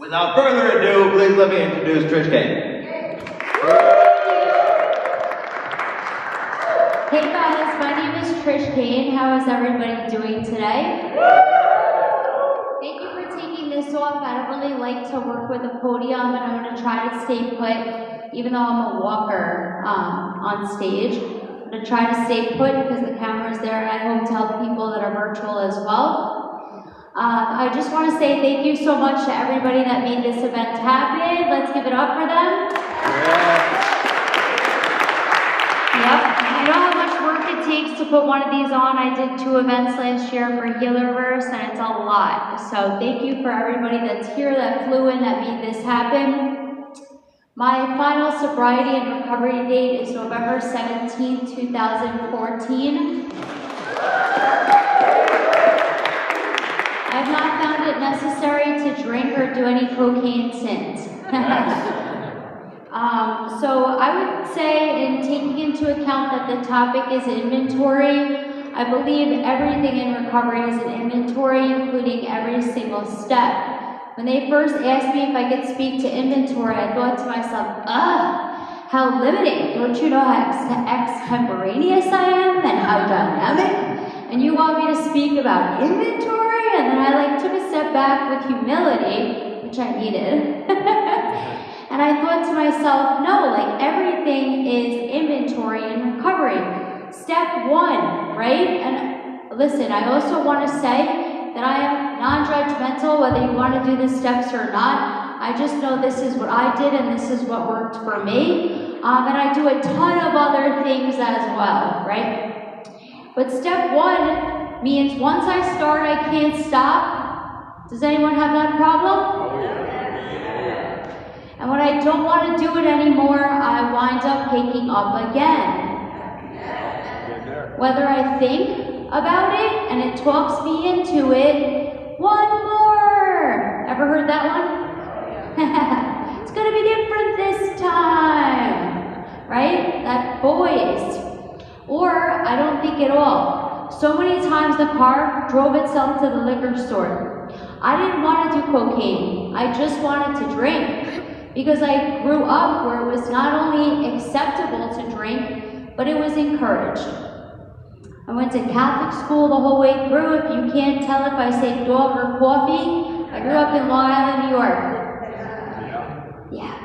Without further ado, please let me introduce Trish Kane. Hey guys, my name is Trish Kane. How is everybody doing today? Thank you for taking this off. I don't really like to work with a podium, and I'm going to try to stay put, even though I'm a walker on stage. I'm going to try to stay put because the camera's there, and I hope to help people that are virtual as well. I just want to say thank you so much to everybody that made this event happen. Let's give it up for them. Yep, I know how much work it takes to put one of these on. I did 2 events last year for Healerverse, and it's a lot. So thank you for everybody that's here, that flew in, that made this happen. My final sobriety and recovery date is November 17th, 2014. I've not found it necessary to drink or do any cocaine since. So I would say, in taking into account that the topic is inventory, I believe everything in recovery is an inventory, including every single step. When they first asked me if I could speak to inventory, I thought to myself, how limiting. Don't you know how extemporaneous I am and how dynamic? And you want me to speak about inventory? And then I took a step back with humility, which I needed. And I thought to myself, no, everything is inventory and recovery. Step 1, right? And listen, I also want to say that I am non-judgmental whether you want to do the steps or not. I just know this is what I did and this is what worked for me. And I do a ton of other things as well, right? But step 1 means once I start, I can't stop. Does anyone have that problem? And when I don't want to do it anymore, I wind up picking up again. Whether I think about it and it talks me into it, one more. Ever heard that one? It's going to be different this time. Right? That voice. Or I don't think at all. So many times the car drove itself to the liquor store. I didn't want to do cocaine. I just wanted to drink. Because I grew up where it was not only acceptable to drink, but it was encouraged. I went to Catholic school the whole way through. If you can't tell if I say dog or coffee, I grew up in Long Island, New York. Yeah.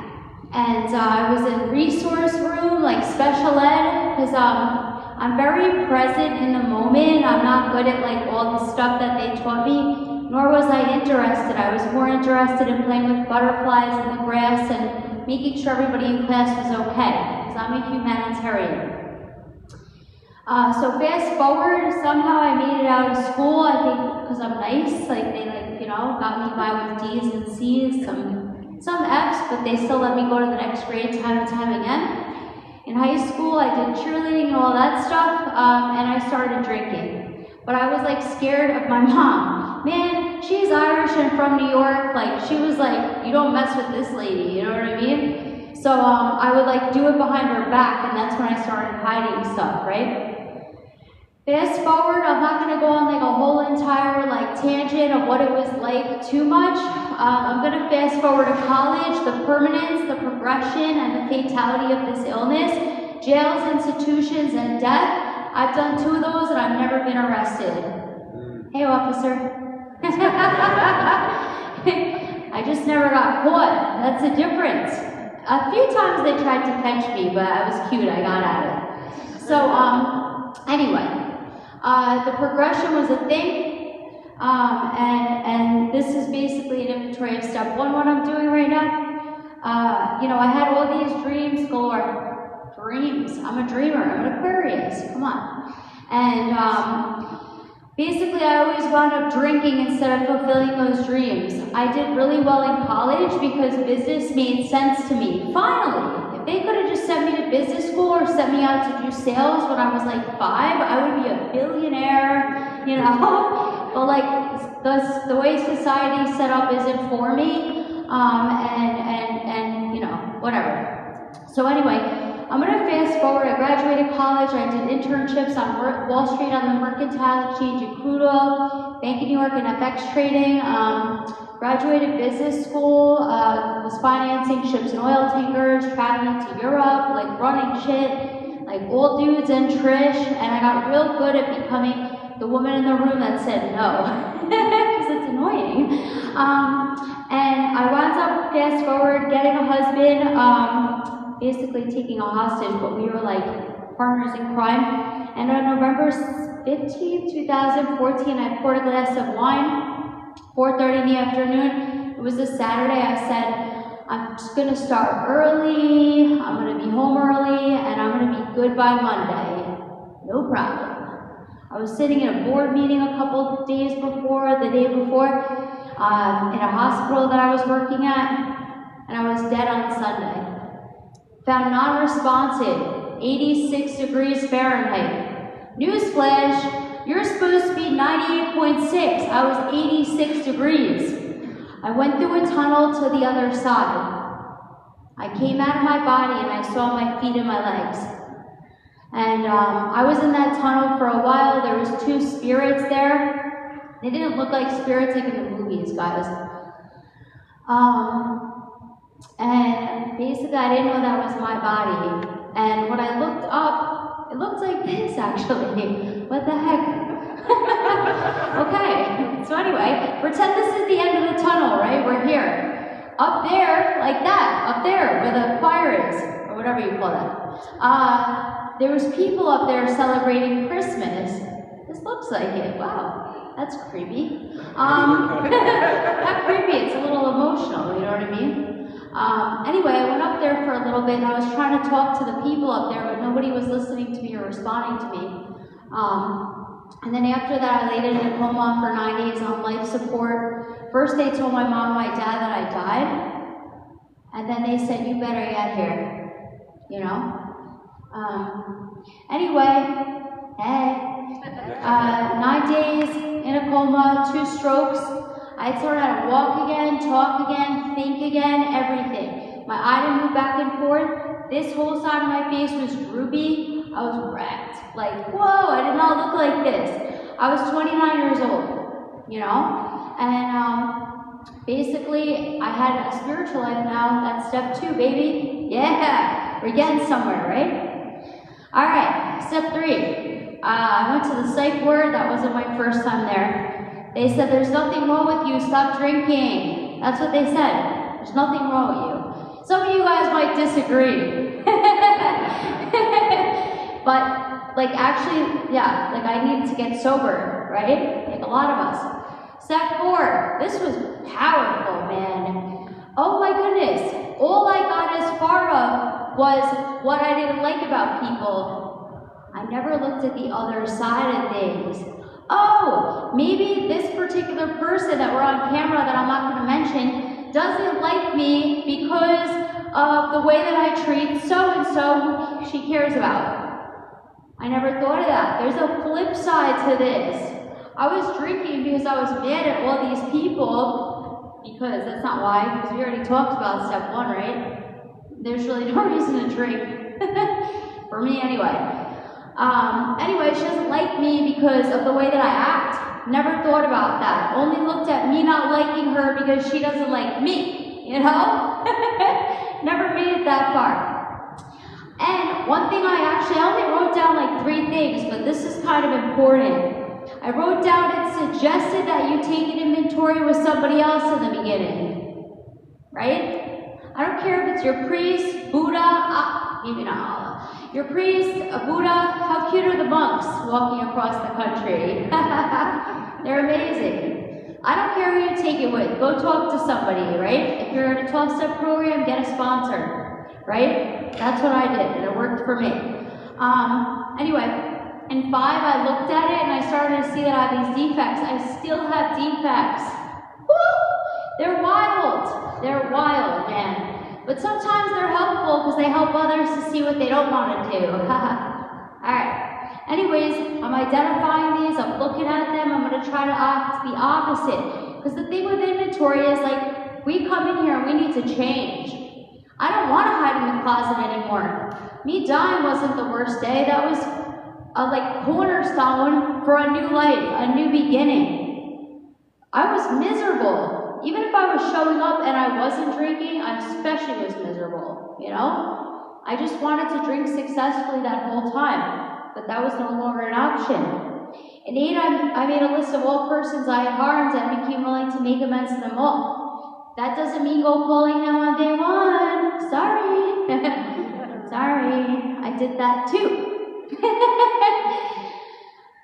And I was in resource room, special ed, because I'm very present in the moment. I'm not good at all the stuff that they taught me. Nor was I interested. I was more interested in playing with butterflies in the grass and making sure everybody in class was okay, because I'm a humanitarian. So fast forward, somehow I made it out of school, I think because I'm nice. They got me by with D's and C's, some F's, but they still let me go to the next grade time and time again. In high school, I did cheerleading and all that stuff, and I started drinking. But I was scared of my mom. Man, she's Irish and from New York. She was you don't mess with this lady, you know what I mean? So I would do it behind her back, and that's when I started hiding stuff, right? Fast forward, I'm not gonna go on a whole entire tangent of what it was like too much. I'm gonna fast forward to college, the permanence, the progression, and the fatality of this illness, jails, institutions, and death. I've done 2 of those and I've never been arrested. Hey, officer. I just never got caught. That's the difference. A few times they tried to catch me, but I was cute. I got at it. So, anyway, the progression was a thing, and this is basically an inventory of step 1, what I'm doing right now. I had all these dreams galore. Dreams. I'm a dreamer. I'm an Aquarius. Come on. And basically, I always wound up drinking instead of fulfilling those dreams. I did really well in college because business made sense to me. Finally, if they could have just sent me to business school or sent me out to do sales when I was 5, I would be a billionaire, But the way society is set up isn't for me, and whatever. So anyway. I'm going to fast forward. I graduated college. I did internships on Wall Street on the Mercantile Exchange in crude oil, Bank of New York, and FX trading. graduated business school, was financing ships and oil tankers, traveling to Europe, like running shit, like old dudes and Trish, and I got real good at becoming the woman in the room that said no, because it's annoying. And I wound up, fast forward, getting a husband, basically taking a hostage, but we were like partners in crime. And on November 15th, 2014, I poured a glass of wine, 4:30 in the afternoon. It was a Saturday. I said, I'm just gonna start early, I'm gonna be home early, and I'm gonna be good by Monday. No problem. I was sitting in a board meeting a couple of days before, the day before, in a hospital that I was working at, and I was dead on Sunday. Found non-responsive, 86 degrees Fahrenheit. Newsflash, you're supposed to be 98.6. I was 86 degrees. I went through a tunnel to the other side. I came out of my body and I saw my feet and my legs. And I was in that tunnel for a while. There was 2 spirits there. They didn't look like spirits like in the movies, guys. And basically I didn't know that was my body. And when I looked up, it looked like this actually. What the heck? Okay, so anyway, pretend this is the end of the tunnel, right? We're here. Up there, like that, up there where the choir is, or whatever you call that. There was people up there celebrating Christmas. This looks like it. Wow, that's creepy. Not creepy, it's a little emotional, you know what I mean? Anyway, I went up there for a little bit and I was trying to talk to the people up there, but nobody was listening to me or responding to me. And then after that, I laid in a coma for 9 days on life support. First, they told my mom and my dad that I died. And then they said, you better get here, you know? Anyway, hey. 9 days in a coma, 2 strokes. I learned how to walk again, talk again, think again, everything. My eye didn't move back and forth. This whole side of my face was droopy. I was wrecked. Like, whoa, I did not look like this. I was 29 years old, you know? And basically, I had a spiritual life now. That's step 2, baby. Yeah, we're getting somewhere, right? All right, step 3. I went to the psych ward. That wasn't my first time there. They said, there's nothing wrong with you. Stop drinking. That's what they said. There's nothing wrong with you. Some of you guys might disagree. But, like, actually, yeah, like, I needed to get sober, right? Like a lot of us. Step 4. This was powerful, man. Oh, my goodness. All I got as far up was what I didn't like about people. I never looked at the other side of things. Oh, maybe this particular person that we're on camera that I'm not going to mention doesn't like me because of the way that I treat so-and-so who she cares about. I never thought of that. There's a flip side to this. I was drinking because I was mad at all these people, because that's not why, because we already talked about step 1, right? There's really no reason to drink. For me, anyway. Anyway, she doesn't like me because of the way that I act. Never thought about that. Only looked at me not liking her because she doesn't like me, you know? Never made it that far. And one thing I only wrote down like 3 things, but this is kind of important. I wrote down it suggested that you take an inventory with somebody else in the beginning. Right? I don't care if it's your priest, Buddha, maybe not Allah. Your priest, a Buddha, how cute are the monks walking across the country? They're amazing. I don't care who you take it with. Go talk to somebody, right? If you're in a 12-step program, get a sponsor, right? That's what I did, and it worked for me. Anyway, in 5, I looked at it, and I started to see that I have these defects. I still have defects. Woo! They're wild. They're wild, man. But sometimes they're helpful because they help others to see what they don't want to do. Alright. Anyways, I'm identifying these, I'm looking at them, I'm going to try to act the opposite. Because the thing with inventory is like, we come in here and we need to change. I don't want to hide in the closet anymore. Me dying wasn't the worst day. That was a like cornerstone for a new life, a new beginning. I was miserable. Even if I was showing up and I wasn't drinking, I especially was miserable, you know? I just wanted to drink successfully that whole time, but that was no longer an option. In 8, I made a list of all persons I had harmed and became willing to make amends to them all. That doesn't mean go calling them on day 1. Sorry. Sorry, I did that too.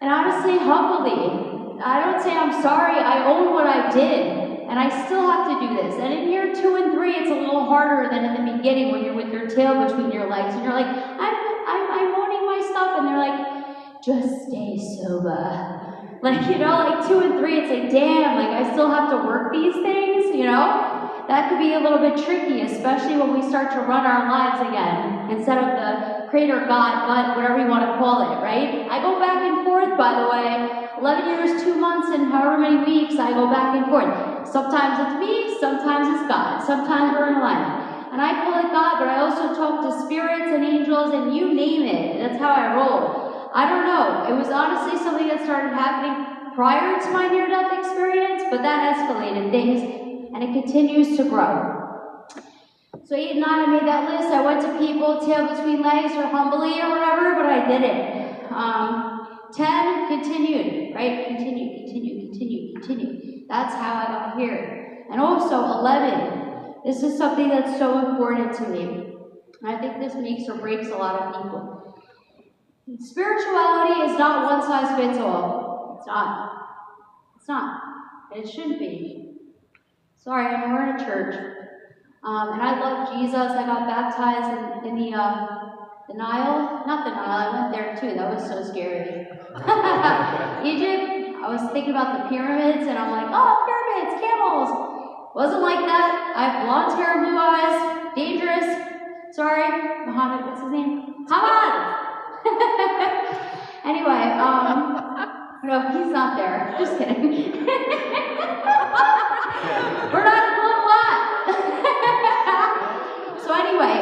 And honestly, humbly, I don't say I'm sorry, I own what I did, and I still have to do this. And in year 2 and 3, it's a little harder than in the beginning when you're with your tail between your legs, and you're like, I'm owning my stuff, and they're like, just stay sober. Like, you know, like 2 and 3, it's like, damn, like I still have to work these things, you know? That could be a little bit tricky, especially when we start to run our lives again, instead of the creator, God, whatever you want to call it, right? I go back and forth, by the way. 11 years, 2 months, and however many weeks, I go back and forth. Sometimes it's me, sometimes it's God. Sometimes we're in alignment. And I call it God, but I also talk to spirits and angels, and you name it. That's how I roll. I don't know. It was honestly something that started happening prior to my near-death experience, but that escalated things. And it continues to grow. So 8 and 9, I made that list. I went to people, tail between legs, or humbly, or whatever, but I did it. 10, continued, right? Continue. That's how I got here. And also 11, this is something that's so important to me. And I think this makes or breaks a lot of people. Spirituality is not one size fits all. It's not. It's not. And it shouldn't be. Sorry, I know we're in a church. And I love Jesus. I got baptized in the Nile. Not the Nile, I went there too. That was so scary. Egypt, I was thinking about the pyramids, and I'm like, oh, pyramids, camels. Wasn't like that. I have blonde hair, blue eyes, dangerous. Sorry, Muhammad, what's his name? Muhammad! Anyway, no, he's not there. Just kidding. We're not a little lot. So anyway,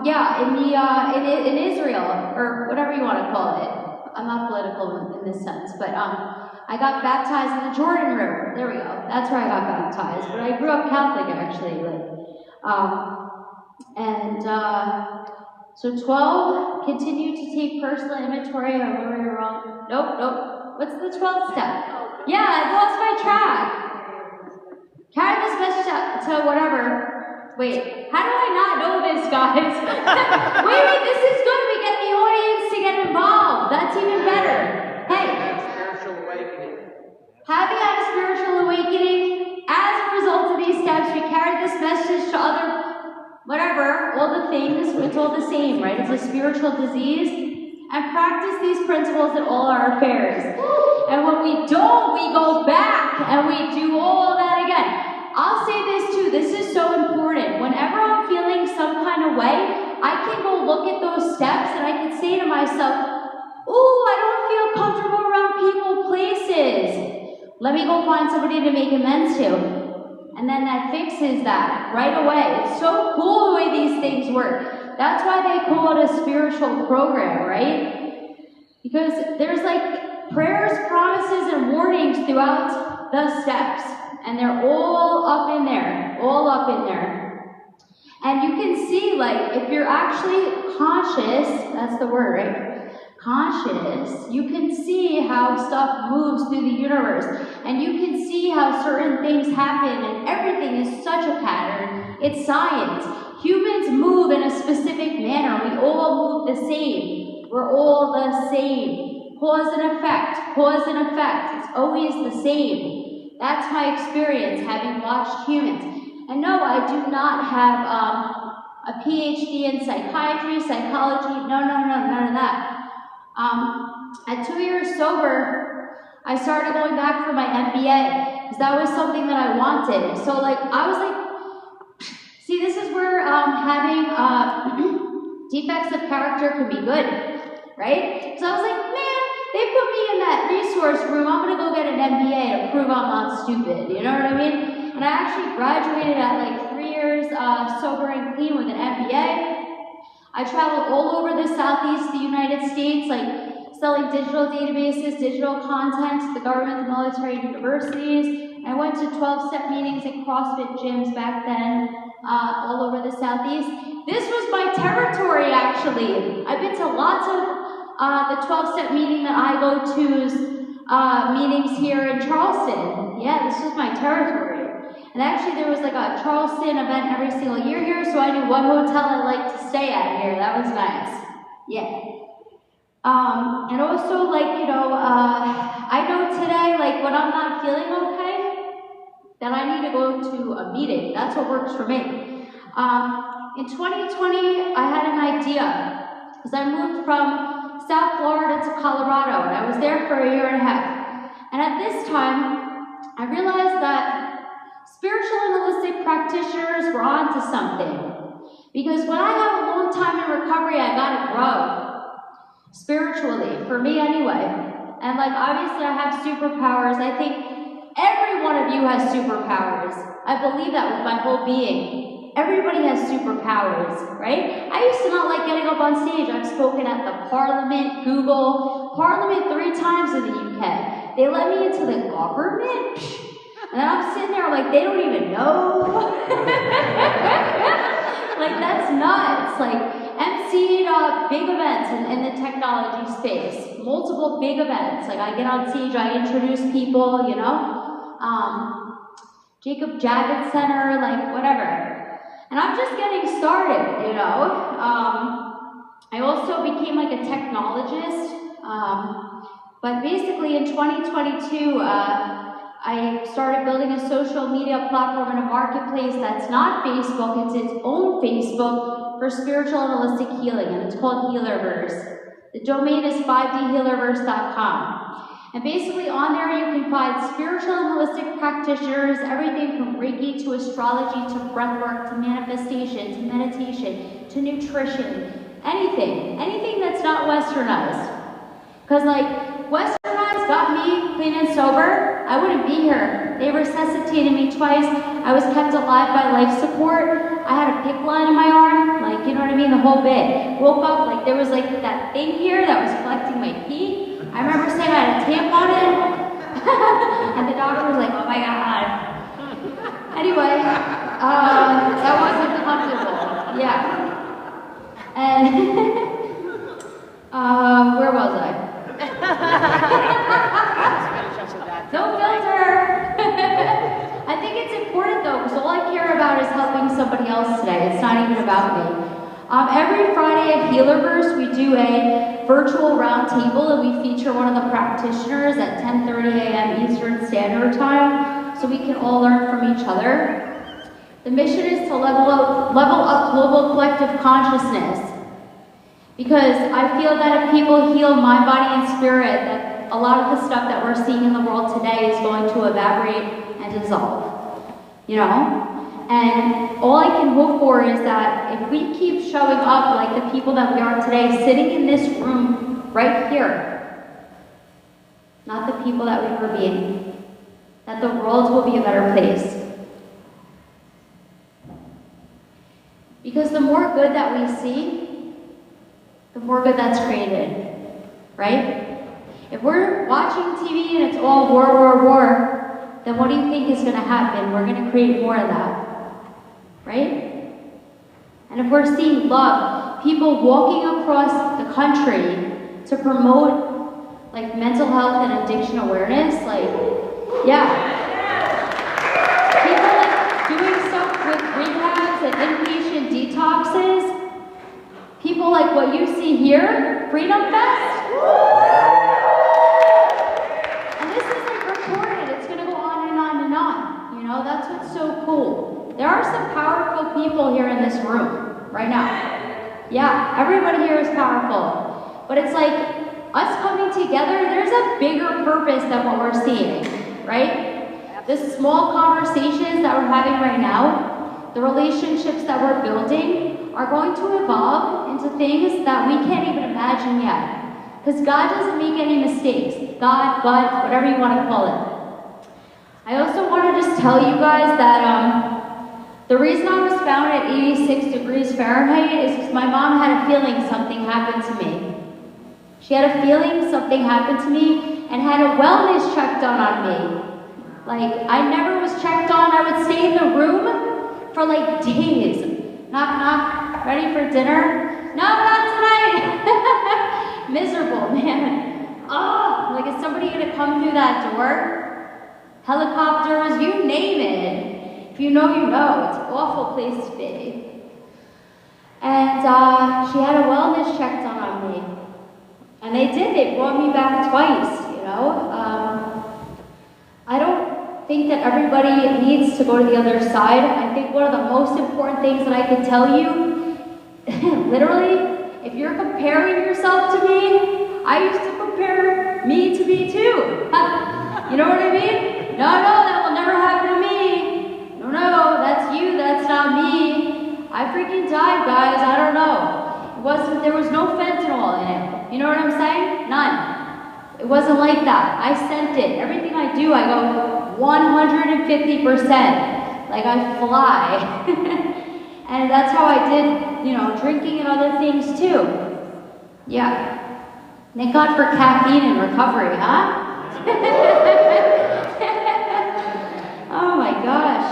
yeah, in Israel, or whatever you want to call it. I'm not political in this sense, but I got baptized in the Jordan River. There we go. That's where I got baptized. But I grew up Catholic actually, so 12, continue to take personal inventory of where you're wrong. Nope. What's the 12th step? Yeah, I lost my track. Carry this message to whatever. Wait, how do I not know this, guys? wait, this is good. We get the audience to get involved. That's even better. Hey. Spiritual awakening. Having had a spiritual awakening, as a result of these steps, we carry this message to whatever, all the things, it's all the same, right? It's a spiritual disease. And practice these principles in all our affairs. And when we don't, we go back and we do all that again. I'll say this too, this is so important. Whenever I'm feeling some kind of way, I can go look at those steps and I can say to myself, ooh, I don't feel comfortable around people, places. Let me go find somebody to make amends to. And then that fixes that right away. It's so cool the way these things work. That's why they call it a spiritual program, right? Because there's like prayers, promises, and warnings throughout the steps. And they're all up in there. And you can see, like, if you're actually conscious, that's the word, right? Conscious, you can see how stuff moves through the universe. And you can see how certain things happen, and everything is such a pattern. It's science. Humans move in a specific manner. We all move the same. We're all the same. Cause and effect. It's always the same. That's my experience having watched humans. And no, I do not have a PhD in psychiatry, psychology, no, none of that. At 2 years sober, I started going back for my MBA, because that was something that I wanted. So I was like, see, this is where having defects of character can be good, right? So I was like, man, they put me in that resource room, I'm gonna go get an MBA to prove I'm not stupid, you know what I mean? And I actually graduated at 3 years sober and clean with an MBA. I traveled all over the southeast of the United States, selling digital databases, digital content to the government, the military, and universities, I went to 12-step meetings at CrossFit gyms back then, all over the Southeast. This was my territory, actually. I've been to lots of the 12-step meeting that I go to's meetings here in Charleston. Yeah, this was my territory. And actually there was like a Charleston event every single year here, so I knew what hotel I liked to stay at here. That was nice. Yeah. And also, like, you know, I know today, like, when I'm not feeling okay, then I need to go to a meeting. That's what works for me. In 2020, I had an idea, because I moved from South Florida to Colorado, and I was there for a year and a half. And at this time, I realized that spiritual and holistic practitioners were onto something. Because when I have a long time in recovery, I gotta grow. Spiritually, for me anyway. And like, obviously I have superpowers. I think every one of you has superpowers. I believe that with my whole being. Everybody has superpowers, right? I used to not like getting up on stage. I've spoken at the Parliament, Google, Parliament 3 times in the UK. They let me into the government? And then I'm sitting there like, they don't even know. Like, that's nuts. Like, emceed big events in the technology space. Multiple big events. Like, I get on stage, I introduce people, you know. Jacob Javits Center, like, whatever. And I'm just getting started, you know. I also became like a technologist. But basically in 2022, I started building a social media platform and a marketplace that's not Facebook, it's its own Facebook for spiritual and holistic healing, and it's called Healerverse. The domain is 5dhealerverse.com. And basically on there you can find spiritual and holistic practitioners, everything from Reiki to astrology to breathwork to manifestation to meditation to nutrition, anything that's not westernized. Because like, westernized got me clean and sober, I wouldn't be here. They resuscitated me twice. I was kept alive by life support. I had a PICC line in my arm, like, you know what I mean, the whole bit. Woke up, like, there was like that thing here that was collecting my pee. I remember saying I had a tampon in, and the doctor was like, oh my God. Anyway, that wasn't comfortable, yeah. And, where was I? No filter! I think it's important though, because all I care about is helping somebody else today. It's not even about me. Every Friday at Healerverse, we do a virtual roundtable, and we feature one of the practitioners at 10:30 a.m. Eastern Standard Time, so we can all learn from each other. The mission is to level up global collective consciousness. Because I feel that if people heal mind, body, and spirit, that a lot of the stuff that we're seeing in the world today is going to evaporate and dissolve. You know? And all I can hope for is that if we keep showing up like the people that we are today, sitting in this room right here, not the people that we were being, that the world will be a better place. Because the more good that we see, the more good that's created, right? If we're watching TV and it's all war, war, war, then what do you think is going to happen? We're going to create more of that, right? And if we're seeing love, people walking across the country to promote like mental health and addiction awareness, like, yeah. People like doing stuff with rehabs and inpatient detoxes. People like what you see here, Freedom Fest. And this is like recorded, it's gonna go on and on and on. You know, that's what's so cool. There are some powerful people here in this room right now. Yeah, everybody here is powerful. But it's like us coming together, there's a bigger purpose than what we're seeing, right? The small conversations that we're having right now, the relationships that we're building, are going to evolve into things that we can't even imagine yet. Because God doesn't make any mistakes. God, whatever you want to call it. I also want to just tell you guys that the reason I was found at 86 degrees Fahrenheit is because my mom had a feeling something happened to me. She had a feeling something happened to me and had a wellness check done on me. Like, I never was checked on. I would stay in the room for like days. Knock, knock, ready for dinner? No, not tonight. Miserable, man. Oh, like, is somebody gonna come through that door? Helicopters, you name it. If you know, you know. It's an awful place to be. And she had a wellness check done on me. And they did. They brought me back twice, you know. I don't think that everybody needs to go to the other side. I think one of the most important things that I can tell you, literally, if you're comparing yourself to me, I used to compare me to me too. You know what I mean? No, that will never happen to me. No, that's you, that's not me. I freaking died, guys, I don't know. There was no fentanyl in it. You know what I'm saying? None. It wasn't like that. I sent it. Everything I do, I go 150%. Like, I fly. And that's how I did, you know, drinking and other things too. Yeah. Thank God for caffeine and recovery, huh? Oh my gosh.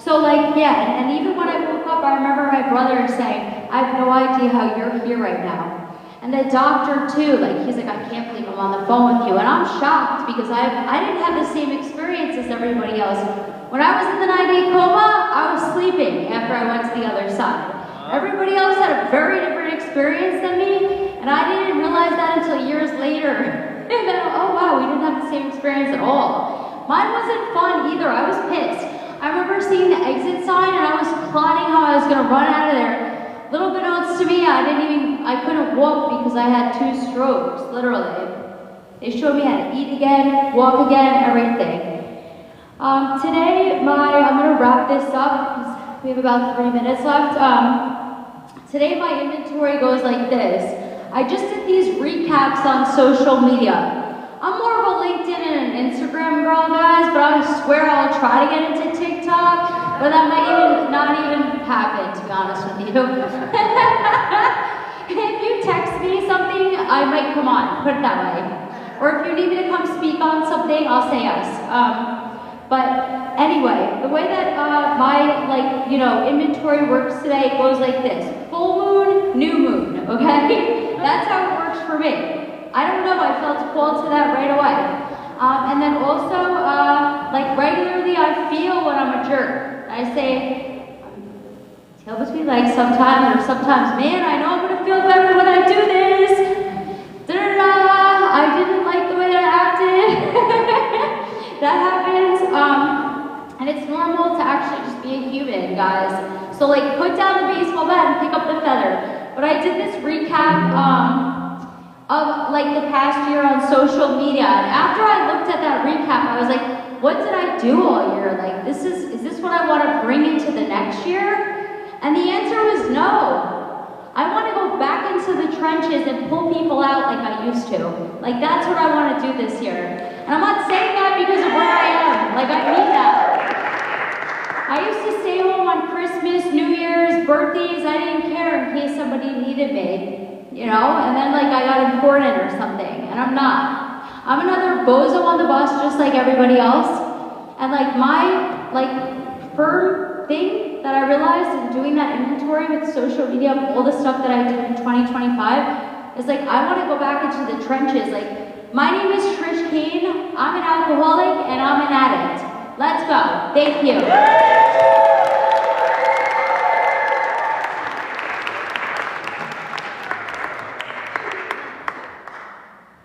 So like, yeah, and even when I woke up, I remember my brother saying, I have no idea how you're here right now. And the doctor too, like, he's like, I can't believe I'm on the phone with you. And I'm shocked because I didn't have the same experience as everybody else. When I was in the 9-day coma, I was sleeping after I went to the other side. Everybody else had a very different experience than me, and I didn't realize that until years later. And then, oh wow, we didn't have the same experience at all. Mine wasn't fun either, I was pissed. I remember seeing the exit sign and I was plotting how I was gonna run out of there. Little unbeknownst to me, I couldn't walk because I had 2 strokes, literally. They showed me how to eat again, walk again, everything. Today, I'm gonna wrap this up because we have about 3 minutes left. Today my inventory goes like this. I just did these recaps on social media. I'm more of a LinkedIn and an Instagram girl, guys, but I swear I'll try to get into TikTok, but that might not even happen, to be honest with you. If you text me something, I might come on, put it that way. Or if you need me to come speak on something, I'll say yes. But anyway, the way that my inventory works today goes like this: full moon, new moon. Okay, that's how it works for me. I don't know, I felt called to that right away. And then also, like regularly I feel when I'm a jerk. I say, tail between legs sometimes, or sometimes, man, I know I'm gonna feel better when I do this. Da-da-da, I didn't like the way that I acted. That happens. And it's normal to actually just be a human, guys. So like, put down the baseball bat and pick up the feather. But I did this recap, of like the past year on social media, and after I looked at that recap, I was like, what did I do all year? Like, is this what I want to bring into the next year? And the answer was no. I want to go back into the trenches and pull people out like I used to. Like, that's what I want to do this year. And I'm not saying that because of where I am. Like, I mean that. I used to stay home on Christmas, New Year's, birthdays. I didn't care in case somebody needed me. You know, and then like I got important or something, and I'm not. I'm another bozo on the bus just like everybody else. And like my firm thing that I realized in doing that inventory with social media of all the stuff that I did in 2025 is like, I want to go back into the trenches. Like, my name is Trish Kane, I'm an alcoholic and I'm an addict. Let's go. Thank you.